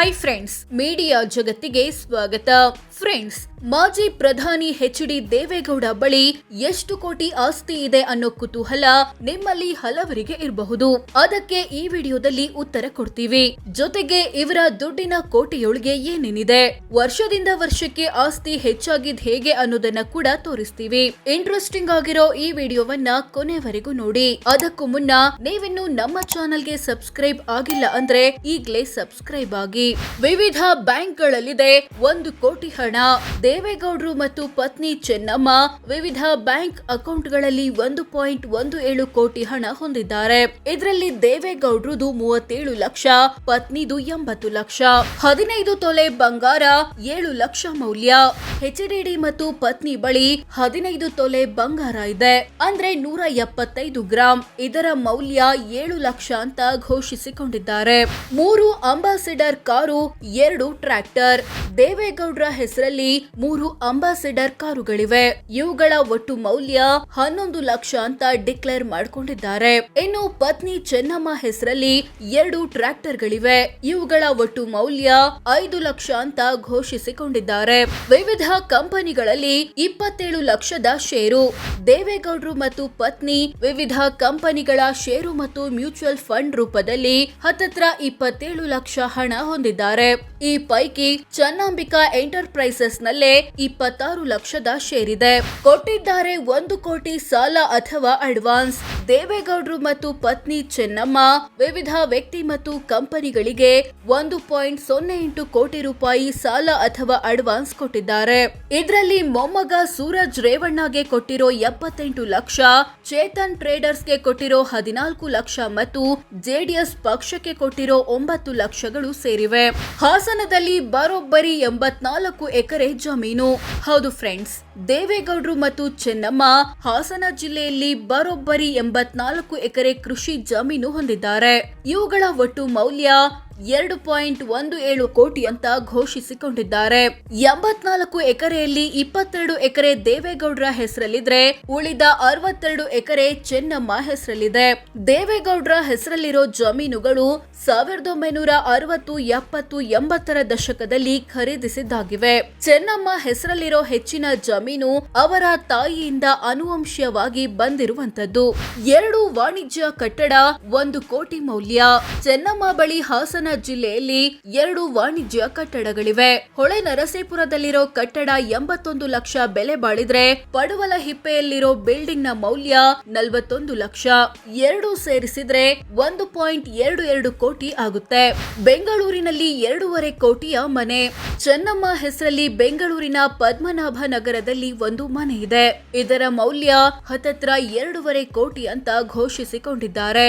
Hi friends, media ಜಗತ್ತಿಗೆ ಸ್ವಾಗತ. Friends, ಮಾಜಿ ಪ್ರಧಾನಿ ಎಚ್.ಡಿ. ದೇವೇಗೌಡ ಬಳಿ ಎಷ್ಟು ಕೋಟಿ ಆಸ್ತಿ ಇದೆ ಅನ್ನೋ ಕುತೂಹಲ ನಿಮ್ಮಲ್ಲಿ ಹಲವರಿಗೆ ಇರಬಹುದು. ಅದಕ್ಕೆ ಈ ವಿಡಿಯೋದಲ್ಲಿ ಉತ್ತರ ಕೊಡ್ತೀವಿ. ಜೊತೆಗೆ ಇವರ ದುಡ್ಡಿನ ಕೋಟೆಯೊಳಗೆ ಏನೇನಿದೆ, ವರ್ಷದಿಂದ ವರ್ಷಕ್ಕೆ ಆಸ್ತಿ ಹೆಚ್ಚಾಗಿದ್ ಹೇಗೆ ಅನ್ನೋದನ್ನ ಕೂಡ ತೋರಿಸ್ತೀವಿ. ಇಂಟ್ರೆಸ್ಟಿಂಗ್ ಆಗಿರೋ ಈ ವಿಡಿಯೋವನ್ನ ಕೊನೆವರೆಗೂ ನೋಡಿ. ಅದಕ್ಕೂ ಮುನ್ನ ನೀವಿನ್ನು ನಮ್ಮ ಚಾನೆಲ್ಗೆ ಸಬ್ಸ್ಕ್ರೈಬ್ ಆಗಿಲ್ಲ ಅಂದ್ರೆ ಈಗಲೇ ಸಬ್ಸ್ಕ್ರೈಬ್ ಆಗಿ. ವಿವಿಧ ಬ್ಯಾಂಕ್ಗಳಲ್ಲಿದೆ 1 ಕೋಟಿ ಹಣ. ದೇವೇಗೌಡರು ಮತ್ತು ಪತ್ನಿ ಚೆನ್ನಮ್ಮ ವಿವಿಧ ಬ್ಯಾಂಕ್ ಅಕೌಂಟ್ಗಳಲ್ಲಿ 1.17 ಕೋಟಿ ಹಣ ಹೊಂದಿದ್ದಾರೆ. ಇದರಲ್ಲಿ ದೇವೇಗೌಡರದು 37 ಲಕ್ಷ, ಪತ್ನಿದು 80 ಲಕ್ಷ. 15 ತೊಲೆ ಬಂಗಾರ, 7 ಲಕ್ಷ ಮೌಲ್ಯ. ಎಚ್.ಡಿ. ಮತ್ತು ಪತ್ನಿ ಬಳಿ 15 ತೊಲೆ ಬಂಗಾರ ಇದೆ, ಅಂದ್ರೆ 175 ಗ್ರಾಂ. ಇದರ ಮೌಲ್ಯ 7 ಲಕ್ಷ ಅಂತ ಘೋಷಿಸಿಕೊಂಡಿದ್ದಾರೆ. 3 ಅಂಬಾಸಿಡರ್ ಕಾರು, 2 ಟ್ರ್ಯಾಕ್ಟರ್. ದೇವೇಗೌಡರ ಹೆಸರಲ್ಲಿ 3 ಅಂಬಾಸಿಡರ್ ಕಾರುಗಳಿವೆ. ಇವುಗಳ ಒಟ್ಟು ಮೌಲ್ಯ 11 ಲಕ್ಷ ಅಂತ ಡಿಕ್ಲೇರ್ ಮಾಡಿಕೊಂಡಿದ್ದಾರೆ. ಇನ್ನು ಪತ್ನಿ ಚೆನ್ನಮ್ಮ ಹೆಸರಲ್ಲಿ 2 ಟ್ರ್ಯಾಕ್ಟರ್ಗಳಿವೆ. ಇವುಗಳ ಒಟ್ಟು ಮೌಲ್ಯ 5 ಲಕ್ಷ ಅಂತ ಘೋಷಿಸಿಕೊಂಡಿದ್ದಾರೆ. ವಿವಿಧ ಕಂಪನಿಗಳಲ್ಲಿ 27 ಲಕ್ಷದ ಷೇರು. ದೇವೇಗೌಡರು ಮತ್ತು ಪತ್ನಿ ವಿವಿಧ ಕಂಪನಿಗಳ ಷೇರು ಮತ್ತು ಮ್ಯೂಚುವಲ್ ಫಂಡ್ ರೂಪದಲ್ಲಿ ಹತ್ತತ್ರ 27 ಲಕ್ಷ ಹಣ ಹೊಂದಿದ್ದಾರೆ. ಈ ಪೈಕಿ ಚನ್ನಾಂಬಿಕಾ ಎಂಟರ್ಪ್ರೈಸಸ್ ನಲ್ಲೇ 26 ಲಕ್ಷದ ಶೇರ್ ಇದೆ. ಕೊಟ್ಟಿದ್ದಾರೆ 1 ಕೋಟಿ ಸಾಲ ಅಥವಾ ಅಡ್ವಾನ್ಸ್. ದೇವೇಗೌಡರು ಮತ್ತು ಪತ್ನಿ ಚೆನ್ನಮ್ಮ ವಿವಿಧ ವ್ಯಕ್ತಿ ಮತ್ತು ಕಂಪನಿಗಳಿಗೆ 1.08 ಕೋಟಿ ರೂಪಾಯಿ ಸಾಲ ಅಥವಾ ಅಡ್ವಾನ್ಸ್ ಕೊಟ್ಟಿದ್ದಾರೆ. ಇದರಲ್ಲಿ ಮೊಮ್ಮಗ ಸೂರಜ್ ರೇವಣ್ಣಗೆ ಕೊಟ್ಟಿರೋ 78 ಲಕ್ಷ, ಚೇತನ್ ಟ್ರೇಡರ್ಸ್ಗೆ ಕೊಟ್ಟಿರೋ 14 ಲಕ್ಷ ಮತ್ತು ಜೆಡಿಎಸ್ ಪಕ್ಷಕ್ಕೆ ಕೊಟ್ಟಿರೋ 9 ಲಕ್ಷಗಳು ಸೇರಿವೆ. ಹಾಸನದಲ್ಲಿ ಬರೋಬ್ಬರಿ 84 ಎಕರೆ ಜಮೀನು. ಹೌದು ಫ್ರೆಂಡ್ಸ್, ದೇವೇಗೌಡರು ಮತ್ತು ಚೆನ್ನಮ್ಮ ಹಾಸನ ಜಿಲ್ಲೆಯಲ್ಲಿ ಬರೋಬ್ಬರಿ 84 ಎಕರೆ ಕೃಷಿ ಜಮೀನು ಹೊಂದಿದ್ದಾರೆ. ಇವುಗಳ ಒಟ್ಟು ಮೌಲ್ಯ 2.17 ಕೋಟಿ ಅಂತ ಘೋಷಿಸಿಕೊಂಡಿದ್ದಾರೆ. 84 ಎಕರೆಯಲ್ಲಿ 22 ಎಕರೆ ದೇವೇಗೌಡರ ಹೆಸರಲ್ಲಿದ್ರೆ ಉಳಿದ 62 ಎಕರೆ ಚೆನ್ನಮ್ಮ ಹೆಸರಲ್ಲಿದೆ. ದೇವೇಗೌಡರ ಹೆಸರಲ್ಲಿರೋ ಜಮೀನುಗಳು 1960, 70, 80ರ ದಶಕದಲ್ಲಿ ಖರೀದಿಸಿದ್ದಾಗಿವೆ. ಚೆನ್ನಮ್ಮ ಹೆಸರಲ್ಲಿರೋ ಹೆಚ್ಚಿನ ಜಮೀನು ಅವರ ತಾಯಿಯಿಂದ ಅನುವಂಶೀಯವಾಗಿ ಬಂದಿರುವಂತದ್ದು. 2 ವಾಣಿಜ್ಯ ಕಟ್ಟಡ, 1 ಕೋಟಿ ಮೌಲ್ಯ. ಚೆನ್ನಮ್ಮ ಬಳಿ ಹಾಸನ ಜಿಲ್ಲೆಯಲ್ಲಿ 2 ವಾಣಿಜ್ಯ ಕಟ್ಟಡಗಳಿವೆ. ಹೊಳೆ ನರಸೀಪುರದಲ್ಲಿರೋ ಕಟ್ಟಡ 81 ಲಕ್ಷ ಬೆಲೆ ಬಾಳಿದ್ರೆ ಪಡುವಲ ಹಿಪ್ಪೆಯಲ್ಲಿರೋ ಬಿಲ್ಡಿಂಗ್ ನ ಮೌಲ್ಯ 41 ಲಕ್ಷ. 2 ಸೇರಿಸಿದ್ರೆ 1.22 ಕೋಟಿ ಆಗುತ್ತೆ. ಬೆಂಗಳೂರಿನಲ್ಲಿ 2.5 ಕೋಟಿಯ ಮನೆ. ಚೆನ್ನಮ್ಮ ಹೆಸರಲ್ಲಿ ಬೆಂಗಳೂರಿನ ಪದ್ಮನಾಭ ನಗರದಲ್ಲಿ 1 ಮನೆ ಇದೆ. ಇದರ ಮೌಲ್ಯ ಹತ್ತತ್ರ 2.5 ಕೋಟಿ ಅಂತ ಘೋಷಿಸಿಕೊಂಡಿದ್ದಾರೆ.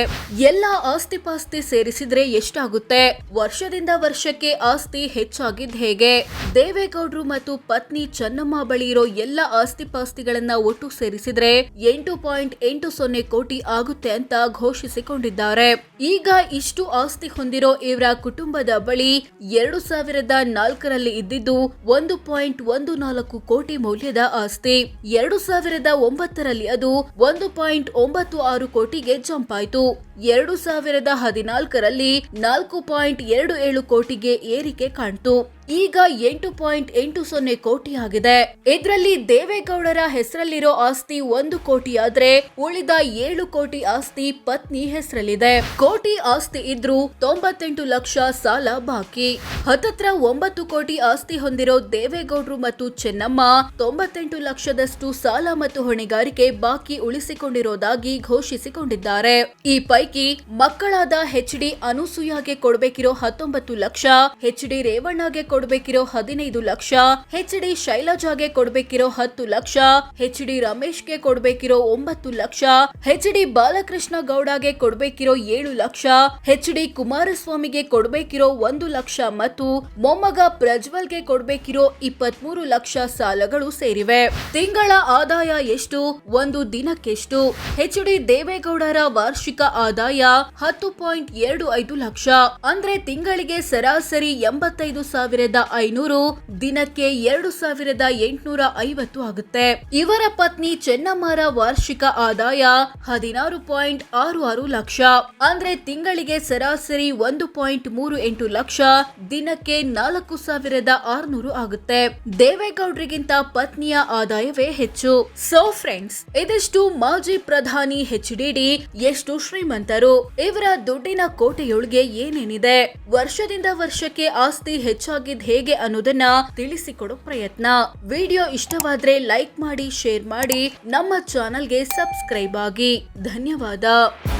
ಎಲ್ಲ ಆಸ್ತಿಪಾಸ್ತಿ ಸೇರಿಸಿದ್ರೆ ಎಷ್ಟಾಗುತ್ತೆ? ವರ್ಷದಿಂದ ವರ್ಷಕ್ಕೆ ಆಸ್ತಿ ಹೆಚ್ಚಾಗಿದ್ ಹೇಗೆ? ದೇವೇಗೌಡರು ಮತ್ತು ಪತ್ನಿ ಚೆನ್ನಮ್ಮ ಬಳಿ ಇರೋ ಎಲ್ಲ ಆಸ್ತಿಪಾಸ್ತಿಗಳನ್ನ ಒಟ್ಟು ಸೇರಿಸಿದ್ರೆ 8.80 ಕೋಟಿ ಆಗುತ್ತೆ ಅಂತ ಘೋಷಿಸಿಕೊಂಡಿದ್ದಾರೆ. ಈಗ ಇಷ್ಟು ಆಸ್ತಿ ಹೊಂದಿರೋ ಇವರ ಕುಟುಂಬದ ಬಳಿ 2004ರಲ್ಲಿ ಇದ್ದಿದ್ದು 1.14 ಕೋಟಿ ಮೌಲ್ಯದ ಆಸ್ತಿ. 2009ರಲ್ಲಿ ಅದು 1.96 ಕೋಟಿಗೆ ಜಂಪ್ ಆಯ್ತು. 2014ರಲ್ಲಿ 4.27 ಕೋಟಿಗೆ ಏರಿಕೆ ಕಾಣ್ತು. ಈಗ 8.80 ಕೋಟಿ ಆಗಿದೆ. ಇದರಲ್ಲಿ ದೇವೇಗೌಡರ ಹೆಸರಲ್ಲಿರೋ ಆಸ್ತಿ 1 ಕೋಟಿ ಆದ್ರೆ ಉಳಿದ 7 ಕೋಟಿ ಆಸ್ತಿ ಪತ್ನಿ ಹೆಸರಲ್ಲಿದೆ. ಕೋಟಿ ಆಸ್ತಿ ಇದ್ರೂ 98 ಲಕ್ಷ ಸಾಲ ಬಾಕಿ. ಹತ್ತತ್ರ 9 ಕೋಟಿ ಆಸ್ತಿ ಹೊಂದಿರೋ ದೇವೇಗೌಡರು ಮತ್ತು ಚೆನ್ನಮ್ಮ 98 ಲಕ್ಷದಷ್ಟು ಸಾಲ ಮತ್ತು ಹೊಣೆಗಾರಿಕೆ ಬಾಕಿ ಉಳಿಸಿಕೊಂಡಿರೋದಾಗಿ ಘೋಷಿಸಿಕೊಂಡಿದ್ದಾರೆ. ಈ ಪೈಕಿ ಮಕ್ಕಳಾದ ಎಚ್.ಡಿ. ಅನುಸೂಯಾಗೆ ಕೊಡಬೇಕಿರೋ 19 ಲಕ್ಷ, ಎಚ್.ಡಿ. ರೇವಣ್ಣಗೆ ಕೊಡಬೇಕಿರೋ 15 ಲಕ್ಷ, ಎಚ್.ಡಿ. ಶೈಲಜಾಗೆ ಕೊಡಬೇಕಿರೋ 10 ಲಕ್ಷ, ಎಚ್.ಡಿ. ರಮೇಶ್ಗೆ ಕೊಡಬೇಕಿರೋ 9 ಲಕ್ಷ, ಎಚ್.ಡಿ. ಬಾಲಕೃಷ್ಣ ಗೌಡಗೆ ಕೊಡಬೇಕಿರೋ 7 ಲಕ್ಷ, ಎಚ್.ಡಿ. ಕುಮಾರಸ್ವಾಮಿಗೆ ಕೊಡಬೇಕಿರೋ 1 ಲಕ್ಷ ಮತ್ತು ಮೊಮ್ಮಗ ಪ್ರಜ್ವಲ್ಗೆ ಕೊಡಬೇಕಿರೋ 23 ಲಕ್ಷ ಸಾಲಗಳು ಸೇರಿವೆ. ತಿಂಗಳ ಆದಾಯ ಎಷ್ಟು? ಒಂದು ದಿನಕ್ಕೆಷ್ಟು? ಎಚ್.ಡಿ. ದೇವೇಗೌಡರ ವಾರ್ಷಿಕ ಆದಾಯ 10.25 ಲಕ್ಷ, ಅಂದ್ರೆ ತಿಂಗಳಿಗೆ ಸರಾಸರಿ 85,000 1,500, ದಿನಕ್ಕೆ 2,850 ಆಗುತ್ತೆ. ಇವರ ಪತ್ನಿ ಚೆನ್ನಮ್ಮರ ವಾರ್ಷಿಕ ಆದಾಯ 16.66 ಲಕ್ಷ, ಅಂದ್ರೆ ತಿಂಗಳಿಗೆ ಸರಾಸರಿ 1.38 ಲಕ್ಷ, ದಿನಕ್ಕೆ 4,600 ಆಗುತ್ತೆ. ದೇವೇಗೌಡರಿಗಿಂತ ಪತ್ನಿಯ ಆದಾಯವೇ ಹೆಚ್ಚು. ಸೊ ಫ್ರೆಂಡ್ಸ್, ಇದಿಷ್ಟು ಮಾಜಿ ಪ್ರಧಾನಿ HDD ಎಷ್ಟು ಶ್ರೀಮಂತರು, ಇವರ ದುಡ್ಡಿನ ಕೋಟೆಯೊಳಗೆ ಏನೇನಿದೆ, ವರ್ಷದಿಂದ ವರ್ಷಕ್ಕೆ ಆಸ್ತಿ ಹೆಚ್ಚಾಗಿದ್ ಹೇಗೆ ಅನ್ನೋದನ್ನ ತಿಳಿಸಿಕೊಡೋ ಪ್ರಯತ್ನ. ವಿಡಿಯೋ ಇಷ್ಟವಾದ್ರೆ ಲೈಕ್ ಮಾಡಿ, ಶೇರ್ ಮಾಡಿ, ನಮ್ಮ ಚಾನೆಲ್ಗೆ ಸಬ್ಸ್ಕ್ರೈಬ್ ಆಗಿ. ಧನ್ಯವಾದ.